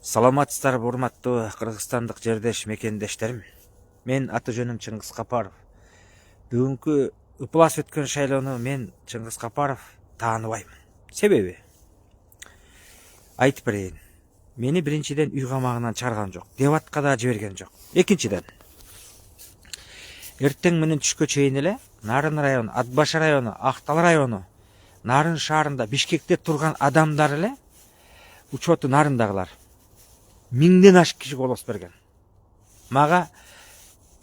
Саламатсыздарбы, урматтуу кыргызстандык жердеш мекендештерим. Мен аты жөнүм Чыңгыз Капаров. Бүгүнкү ыплас өткөн шайлоону мен Чыңгыз Капаров тааныбайм. Себеби айтып берейин. Мени биринчиден үй камагынан чыгарган жок, дебатка да жиберген жок. Экинчиден, эртең менен түшкө чейин эле Нарын району, Атбаш району, Актал району, Нарын шаарында, Бишкекте турган адамдар эле, учету Нарындагылар миңден ашык киши голос берген. Мага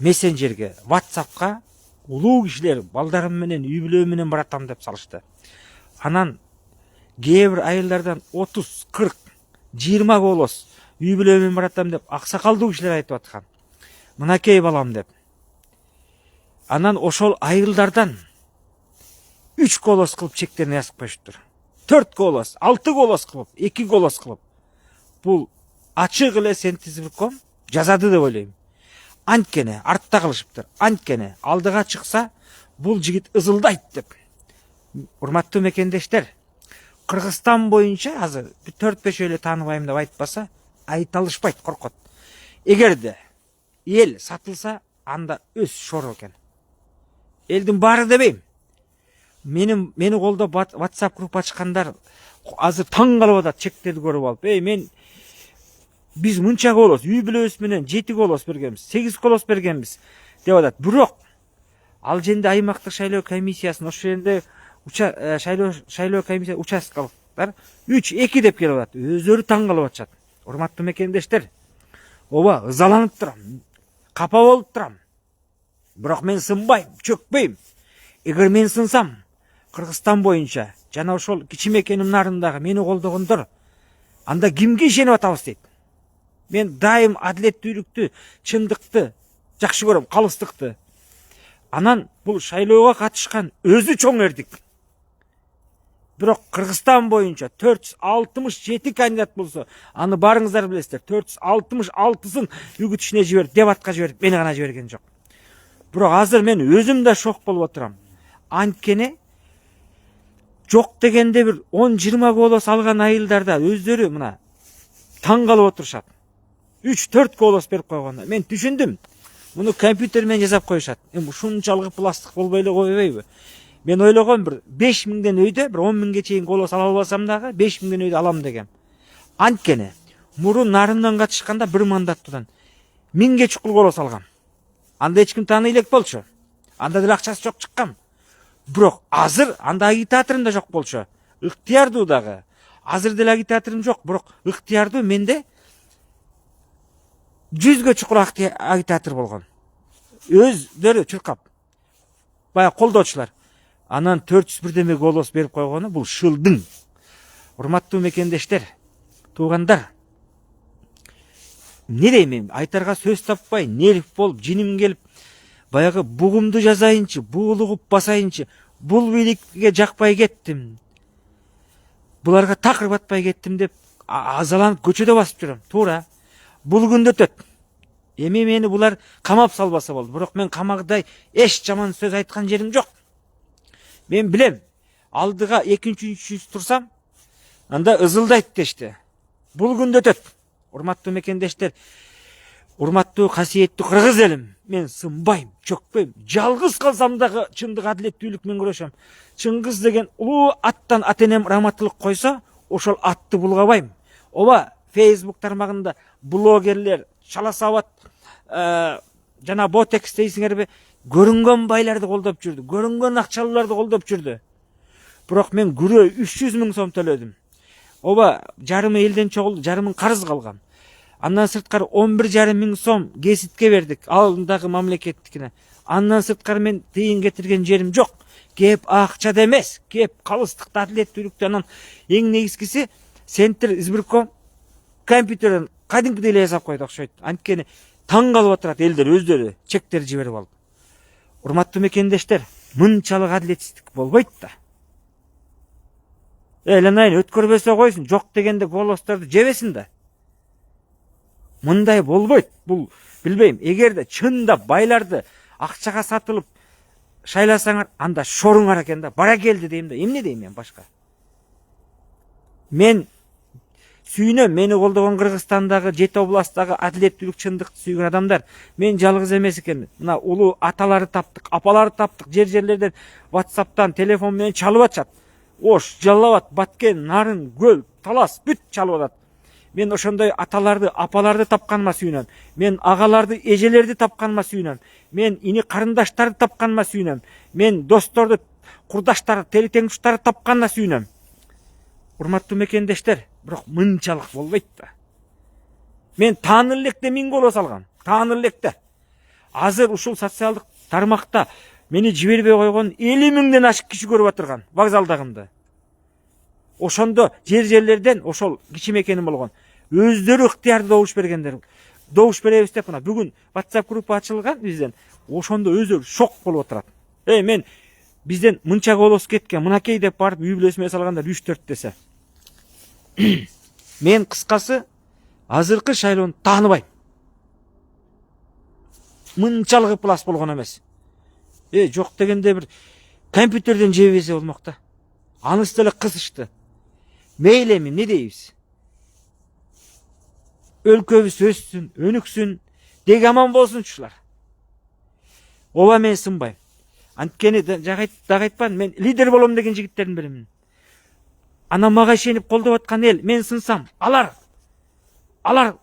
мессенджерге, WhatsApp'ка улуу кишилер балдарым менен үй бүлөм менен баратам деп салышты. Анан кээ бир айылдардан 30, 40, 20 голос үй бүлөм менен баратам деп аксакалдуу кишилер айтып аткан. Мынакей балам деп. Анан ошол айылдардан 3 голос кылып чектерин жазып коюштур. 4 голос, 6 голос кылып, 2 голос кылып. Бул ачык эле Сентизбирком жазады деп ойлойм. Анткени артта кылышыптыр. Анткени алдыга чыкса, бул жигит ызылдайт деп. Урматтуу мекендештер, Кыргызстан боюнча азыр 4-5 эле тааныбайм деп айтпаса, айта алышпайт, коркот. Эгерде эл сатылса, анда өз шору экен. Элдин баары дебейм. Мени колдоп WhatsApp группа ачкандар азыр таң калып атат, чектерди көрүп алып. Биз мынча голос, үй бүлөбүз менен 7 голос бергенбиз, 8 голос бергенбиз деп атат. Бирок ал жерде аймактык шайлоо комиссиясынын ошол жерде шайлоо комиссия участкалыктар 3-2 деп келип атат. Өздөрү таң калып атышат. Урматтуу мекендештер, ооба, ызаланып турам, капа болуп турам. Бирок мен сынбайм, чөкпөйм. Эгер мен сынсам, Кыргызстан боюнча жана ошол кичимекеним Нарындагы мени колдогондор анда кимге ишенип атабыз дейт. Мен дайым адилеттүүлүктү, чындыкты жакшы көрөм, калыстыкты. Анан бул шайлоого катышкан өзү чоң эрдик. Бирок Кыргызстан боюнча 467 кандидат болсо, аны барыңыздар билесиздер. 466сын үгүт ишине жиберип, дебатка жиберип, мени гана жиберген жок. Бирок азыр мен өзүм да шок болуп отурам. Анткени жок дегенде бир 10-20 голос алган айылдарда өздөрү мына таң калып отурушат. 3-4 голос берип койгону. Мен түшүндүм. Муну компьютер менен жасап коюшат. Ушунчалык пластик болбой эле койбойбу? Мен ойлогом бир 5000ден өйдө бир 10.000ге чейин голос ала албасам дагы 5000ден өйдө алам дегем. Анткени мурун Нарындан катышканда бир мандаттан 1000ге чукул голос алгам. Анда эч ким тааный элек болчу. Анда деле акчасы жок чыккан. Бирок азыр анда агитаторум да жок болчу. Ыктыярдуу дагы. Азыр деле агитаторум жок, бирок ыктыярдуу менде 100ге чукул агитатор болгон. Өздөрү чуркап. Бая колдоочулар. Анан 401 голос берип койгону бул шылдың. Урматтуу мекендештер, туугандар. Не дейм, айтарга сөз таппай, нерв болуп, жиним келип, баягы бугумду жазайынчы, буулугуп басайынчы, бул бийликке жакпай кеттим. Буларга такыр батпай кеттим деп азаланып көчөдө басып жүрөм. Туура. Бул күндө өтөт. Эми мени булар камап салбаса болду. Бирок мен камагдай эч жаман сөз айткан жерим жок. Мен билем, алдыга 2-3 турсам, анда ызылдайт дешти. Бул күндө өтөт. Урматтуу мекендештер, урматтуу касиеттүү кыргыз элим, мен сынбайм, чөкпөйм. Жалгыз калсам дагы чындык адилеттүүлүк менен күрөшөм. Чыңгыз деген улуу аттан ата-энем раматтылык койсо, ошол атты булгабайм. Ооба, Facebook тармагында блогерлер, Шаласабат жана Ботекс дейсиңерби, көрүнгөн байларды колдоп жүрдү, көрүнгөн акчалууларды колдоп жүрдү. Бирок мен күрөө 300 000 сом төлөдүм. Ооба, жарымы элден чогулду, жарымын карыз калган. Андан сырткары 11,5 мың сом кеситке бердик, алдындагы мамлекеттикине. Андан сырткары мен тыйын кетирген жерим жок. Кеп акчада эмес, кеп калыстыкта, адилеттүүлүктө. Анан эң негизгиси Сентизбирком компьютерден кадимкидей эле жасап койду окшойт. Анткени таң калып отурат элдер өздөрү чектерди жиберип алып. Урматтуу мекендештер, мынчалык адилетсиздик болбойт да. Эланайын өткөрбөсө койсун, жок дегенде голосторду жебесин да. Мындай болбойт. Бул билбейм, эгерде чында байларды акчага сатылып шайласаңар, анда шоруңар экен да, бара келди дейм да, эмне дейм мен башка. Мен Сүйінем, мені колдогон Кыргызстандагы 7 областтагы адилеттүүлүк, чындыкты сүйгөн адамдар. Мен жалгыз эмес экен. Мына улуу аталары таптык, апалары таптык, жерлерден WhatsApp'тан, телефон менен чалып атышат. Ош, Жалал Абад, Баткен, Нарын, Көл, Талас бүт чалып атат. Мен ошондой аталарды, апаларды тапканыма сүйүнөм. Мен агаларды, эжелерди тапканыма сүйүнөм. Мен ини карындаштарды тапканыма сүйүнөм. Мен досторду, курдаштарды, тери теңдуштарды тапканыма сүйүнөм. Урматтуу мекендештер, бирок мынчалык болбойт да. Мен тааныр электе 1000 коло салгам. Тааныр электе. Азыр ушул социалдык тармакта мени жибербей койгон 50 000ден ашык киши көрүп отурган вокзалдагымды. Ошондо жерлерден ошол кичи мекеним болгон. Өздөрү ыктыярдуу добуш бергендер. Добуш беребиз деп мына бүгүн WhatsApp группа ачылган бизден. Ошондо өздөрү шок болуп отурат. Мен бизден мынча голос кеткен, мынакей деп барып үй бүлөсүмө салгандар 3-4 десе. Мен кыскасы азыркы шайлоону тааныбайм. Мынчалык ыплас болгон эмес. Жок дегенде бир компьютерден жебесе болмок да. Анысы деле кызышты. Мейли эми эмне дейбиз? Өлкөбүз өссүн, өнүксүн, деги аман болсунчулар. Ооба мен сынбайм. Анткени дагы айтпан, мен лидер болом деген жигиттердин биримин. Ана мага ишенип колдоп аткан эл, мен сынсам, алар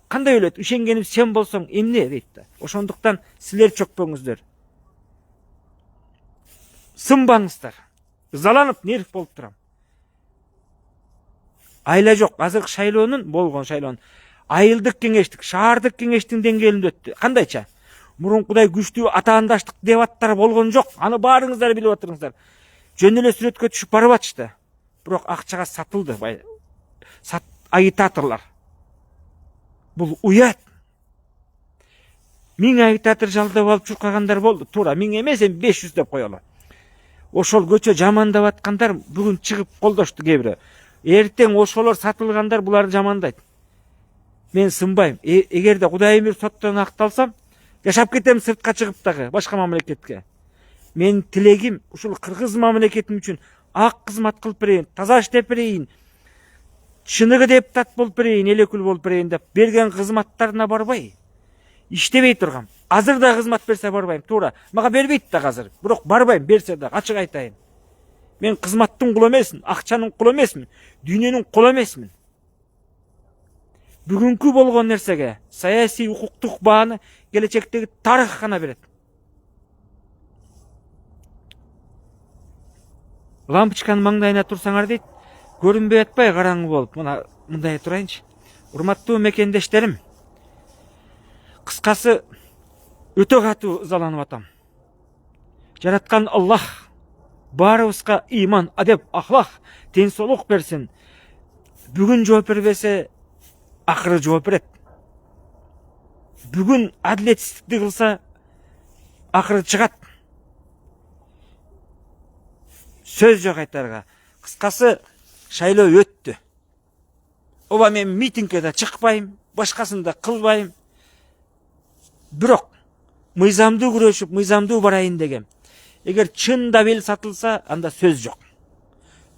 кандай өлөт? Ишенгеним сен болсоң эмне дейт да. Ошондуктан силер чөкпөңүздөр. Сынбаңыздар. Ызаланып нерв болуп турам. Айла жок, азыркы шайлоонун болгон шайлоонун айылдык кеңештик, шаардык кеңештин деңгээлинде өттү. Кандайча? Мурункудай күчтүү атаандаштык дебаттар болгон жок. Аны баарыңыздар билип отуруңуздар. Жөн эле сүрөткө түшүп барып атышты. Бирок акчага сатылды агитаторлор. Бул уят. 1000 агитатор жалдап алып чуркагандар болду. Туура 1000 эмес, 500 деп коелу. Ошол көчө жамандап аткандар бүгүн чыгып колдошту кебири. Эртең ошолор сатылгандар буларды жамандайт. Мен сынбайм. Эгерде Кудайым бир соттон акталсам, жашап кетем сыртка чыгып дагы башка мамлекетке. Мен тилегим ушул кыргыз мамлекетим үчүн ак кызмат кылып берейин, таза иштеп берейин, чыныгы депутат болуп берейин, эл өкүлү болуп берейин деп берген кызматтарына барбай, иштебей тургам. Азыр да кызмат берсе барбайм, туура. Мага бербейт да азыр. Бирок барбайм, берсе да ачык айтайын. Мен кызматтын кулу эмесмин, акчанын кулу эмесмин, дүйнөнүн кулу эмесмин. Бүгүнкү болгон нерсеге саясий укуктук бааны келечектеги тарых гана берет. Лампочканын маңдайына турсаңар дейт, көрүнбөй атпай караңгы болуп. Мындай турайынчы. Урматтуу мекендештерим, кыскасы өтө катуу ызаланып атам. Жараткан Аллах баарыбызга иман, адеп, ахлак, теңсоолук берсин. Бүгүн жооп бербесе, акыры жооп берет. Бүгүн адилетсиздикти кылса, акыры чыгат. Сөз жок айтарга. Кыскасы шайлоо өттү. Ооба мен митингге да чыкпайм, башкасын да кылбайм. Бирок мыйзамдуу күрөшүп, мыйзамдуу барайын дегем. Эгер чында бел сатылса, анда сөз жок.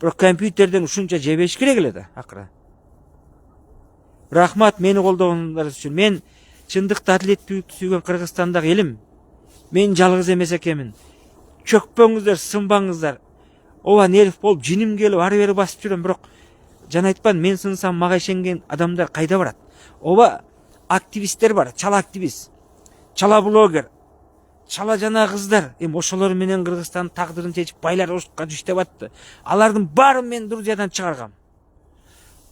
Бирок компьютерден ушунча жебеш керек эле да, акыры. Рахмат мени колдогонуңар үчүн. Мен чындыкты адилеттүүлүктү сүйгөн Кыргызстандагы элим. Мен жалгыз эмес экенмин. Чөкпөңүздөр, сынбаңыздар. Ооба нерв болуп, жиним келип, ары бери басып жүрөм, бирок жана айтпан, мен сынсам мага ишенген адамдар кайда барат? Ооба активисттер бар, чала активист, чала блогер, чала жана кыздар. Ошолор менен Кыргызстандын тагдырын чечип, байлар ошка иштеп атты. Алардын баарын мен Грузиядан чыгаргам.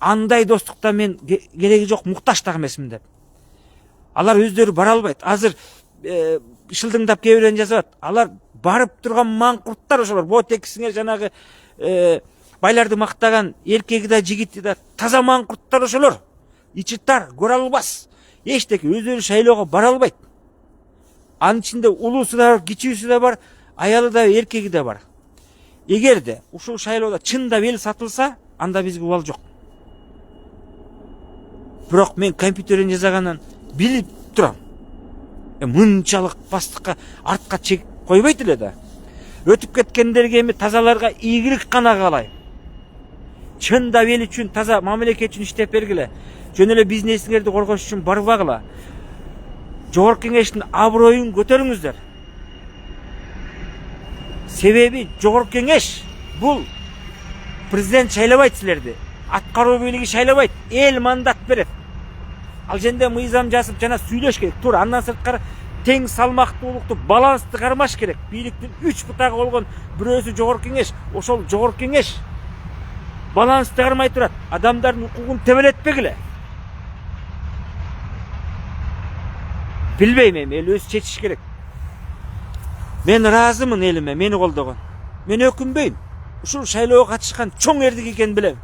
Андай достукта мен кереги жок, муктаж да эмесмин деп. Алар өздөрү бара албайт. Азыр шылдыңдап кээ бирөөнү жазып атат. Алар барып турган маңкурттар ошолор. Ботексиңер жанагы байларды мактаган эркеги да, жигити да таза маңкурттар ошолор. Ичи тар, көрө албас. Эчтеке өздөрү шайлоого бара албайт. Анын ичинде улуусу да бар, кичүүсү да бар, аялы да, эркеги да бар. Эгерде ушул шайлоодо чында бел сатылса, анда бизге убал жок. Бирок мен компьютерден жасаганын билип турам. Мынчалык бастыкка артка чек койбойт эле да. Өтүп кеткендерге эми тазаларга ийгилик гана каалайм. чындап ел үчүн таза мамлекет үчүн иштеп бергиле. Жөн эле бизнесиңерди коргош үчүн барбагыла. Жогорку кеңештин аброюн көтөрүңүздөр. Себеби жогорку кеңеш бул президент шайлабайт силерди. Аткаруу бийлиги шайлабайт. Эл мандат берет. Ал жерде мыйзам жазып жана сүйлөш керек. Тура андан сырткары тең салмактуулукту, балансты кармаш керек. Бийликтин 3 бутагы болгон бирөөсү жогорку кеңеш. Ошол жогорку кеңеш балансты кармай турат. Адамдардын укугун тебелетпегиле. Билбейм, эл өзү чечиш керек. Мен ыраазымын элиме, мени колдогон. Мен өкүнбөйм. Ушул шайлоого катышкан чоң эрдик экенин билем.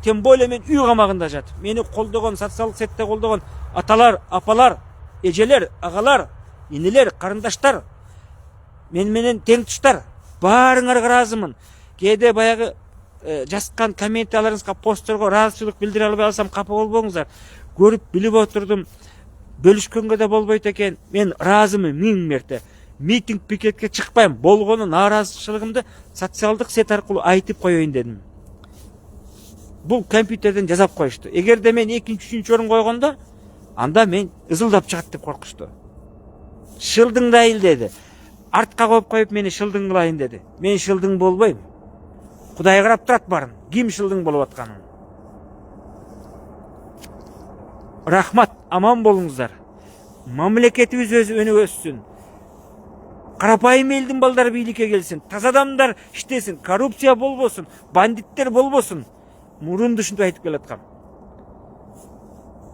Тем более мен үй камагында жатып, мени колдогон, социалдык сетте колдогон аталар, апалар, эжелер, агалар, инилер, карындаштар, мен менен тең туштар, баарыңарга ыраазымын. Кээде баягы жазган комментарияларыңызга, постторго ыраазычылык билдире албай алсам капа болбоңуздар. Көрүп билип отурдум. Бөлүшкөнгө да болбойт экен. Мен ыраазымын 1000 мерте. Митинг пикетке чыкпайм. Болгону нааразычылыгымды социалдык сет аркылуу айтып коеюн дедим. Бул компьютерден жазап коюшту. Эгерде мен 2-3 орун койгондо, анда мен ызылдап чыгат деп коркушту. Шылдыңдайын деди. Артка коюп мени шылдың кылайын деди. Мен шылдың болбойм. Кудай карап турат барын. Ким шылдың болуп атканын. Рахмат, аман болуңуздар. Мамлекетибиз өнүгө өссүн. Карапайым элдин балдары бийликке келсин. Таза адамдар иштесин. Коррупция болбосун. Бандиттер болбосун. Мурунду ушинтип айтып келаткам.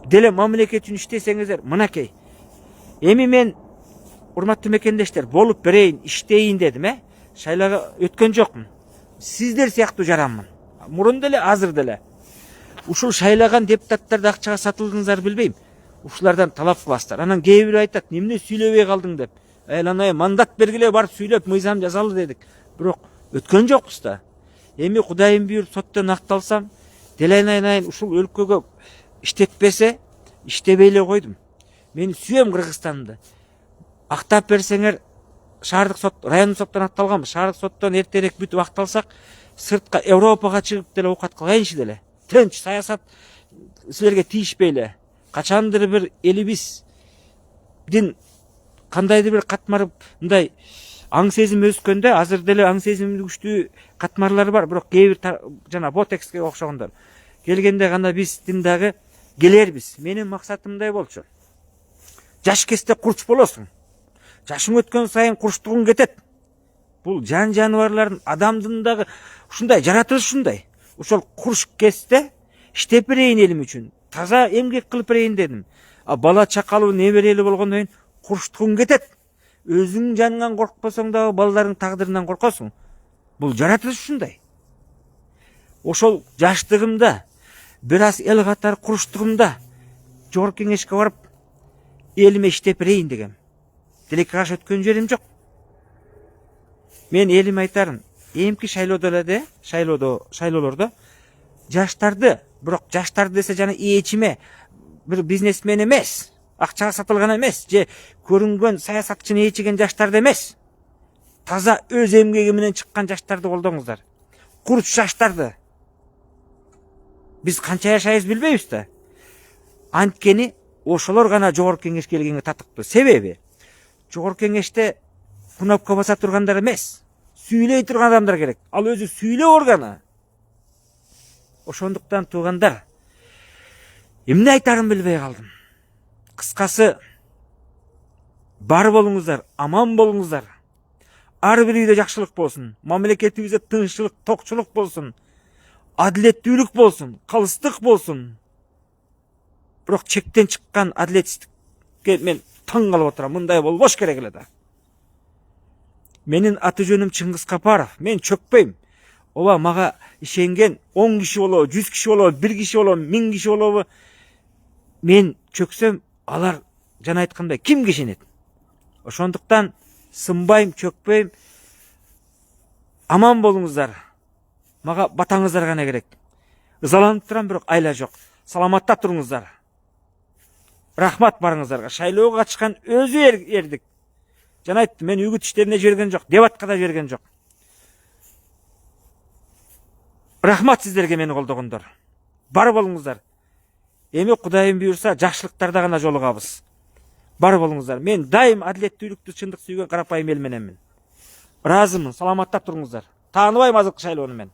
Деле мамлекет үчүн иштесеңиздер, мынакей. Эми мен урматтуу мекендештер болуп берейин, иштейин дедим, Шайлоого өткөн жокмун. Сиздер сыяктуу жаранмын. Мурун деле, азыр деле. Ушул шайлаган депутаттарды акчага сатылдыңыздар билбейм. Ушулардан талап кыласыздар. Анан кээ бири айтат, эмне сүйлөбөй калдың деп. Анай мандат бергиле барып сүйлөп мыйзам жазалы дедик. Бирок өткөн жокпуз да. Эми Кудайым буйруп соттон акталсам, деленайын ушул өлкөгө иштетпесе, иштебей эле койдум. Мен сүйөм Кыргызстанды. Актап берсеңер, шаардык сот, райондук соттон акталганбыз. Шаардык соттон эртерээк бүтүп акталсак, сыртка Европага чыгып деле оокат кылайынчы деле. Тынч саясат силерге тийишпей эле. Качандыр бир элибиздин кандайдыр бир катмар мындай аң сезим өскөндө, азыр деле аң сезими күчтүү катмарлар бар, бирок кээ бир жана ботекске окшогондор. Келгенде гана биздин дагы келербиз. Менин максатымдай болчу. Жаш кезде курч болосуң. Жашың өткөн сайын курчтугуң кетет. Бул жан жаныбарлардын, адамдын дагы ушундай жаратылыш ушундай. Ошол курч кезде иштеп берейин элим үчүн. Таза эмгек кылып берейин дедим. Бала чакалуу неберели болгондон кийин курчтугуң кетет. Өзүң жаныңан коркпосоң дагы балдарың тагдырынан коркосуң. Бул жаратылыш ушундай. Ошол жаштыгымда, бир аз эл катар курчтугумда жогорку кеңешке барып элиме иштеп берейин дегем. Тилекке каршы өткөн жерим жок. Мен элиме айтарым, эмки шайлоолордо жаштарды, бирок жаштарды десе жана ээчиме бир бизнесмен эмес, акчага сатылган эмес, же көрүнгөн саясатчыны ээчиген жаштарды эмес. Таза өз эмгеги менен чыккан жаштарды колдоңуздар. Курч жаштарды. Биз канча жашайбыз билбейбиз да. Анткени ошолор гана жогорку кеңешке келгенге татыктуу. Себеби жогорку кеңеште кнопка баса тургандар эмес, сүйлөй турган адамдар керек. Ал өзү сүйлөө органы. Ошондуктан туугандар, эмне айтарым билбей калдым. Кыскасы, бар болуңуздар, аман болуңуздар. Ар бир үйдө жакшылык болсун, мамлекетибизде тынччылык, токчулук болсун, адилеттүүлүк болсун, калыстык болсун. Бирок чектен чыккан адилетсиздикке мен таң калып отурам. Мындай болбош керек эле да. Менин аты жөнүм Чыңгыз Капаров. Мен чөкпөйм. Оба мага ишенген 10 киши болобу, 100 киши болобу, 1 киши болобу, 1000 киши болобу. Мен чөксөм, алар жана айткандай кимге ишенет? Ошондуктан сынбайм, чөкпөйм. Аман болуңуздар. Мага батаңыздар гана керек. Ызаланып турам, бирок айла жок. Саламатта туруңуздар. Рахмат барыңыздарга. Шайлоого катышкан өзү эрдик. Жана айттым, мен үгүт иштерине жиберген жок, дебатка да жиберген жок. Рахмат сіздерге мені қолдағандар. Бар болыңыздар. Эми Кудайым буйрса жакшылыктарда гана жолугабыз. Бар болыңыздар. Мен дайым адилеттүүлүктү, чындык сүйгөн карапайым эл мененмин. Ыраазымын. Саламаттап туруңуздар. Тааныбайм азыркы шайлоону мен.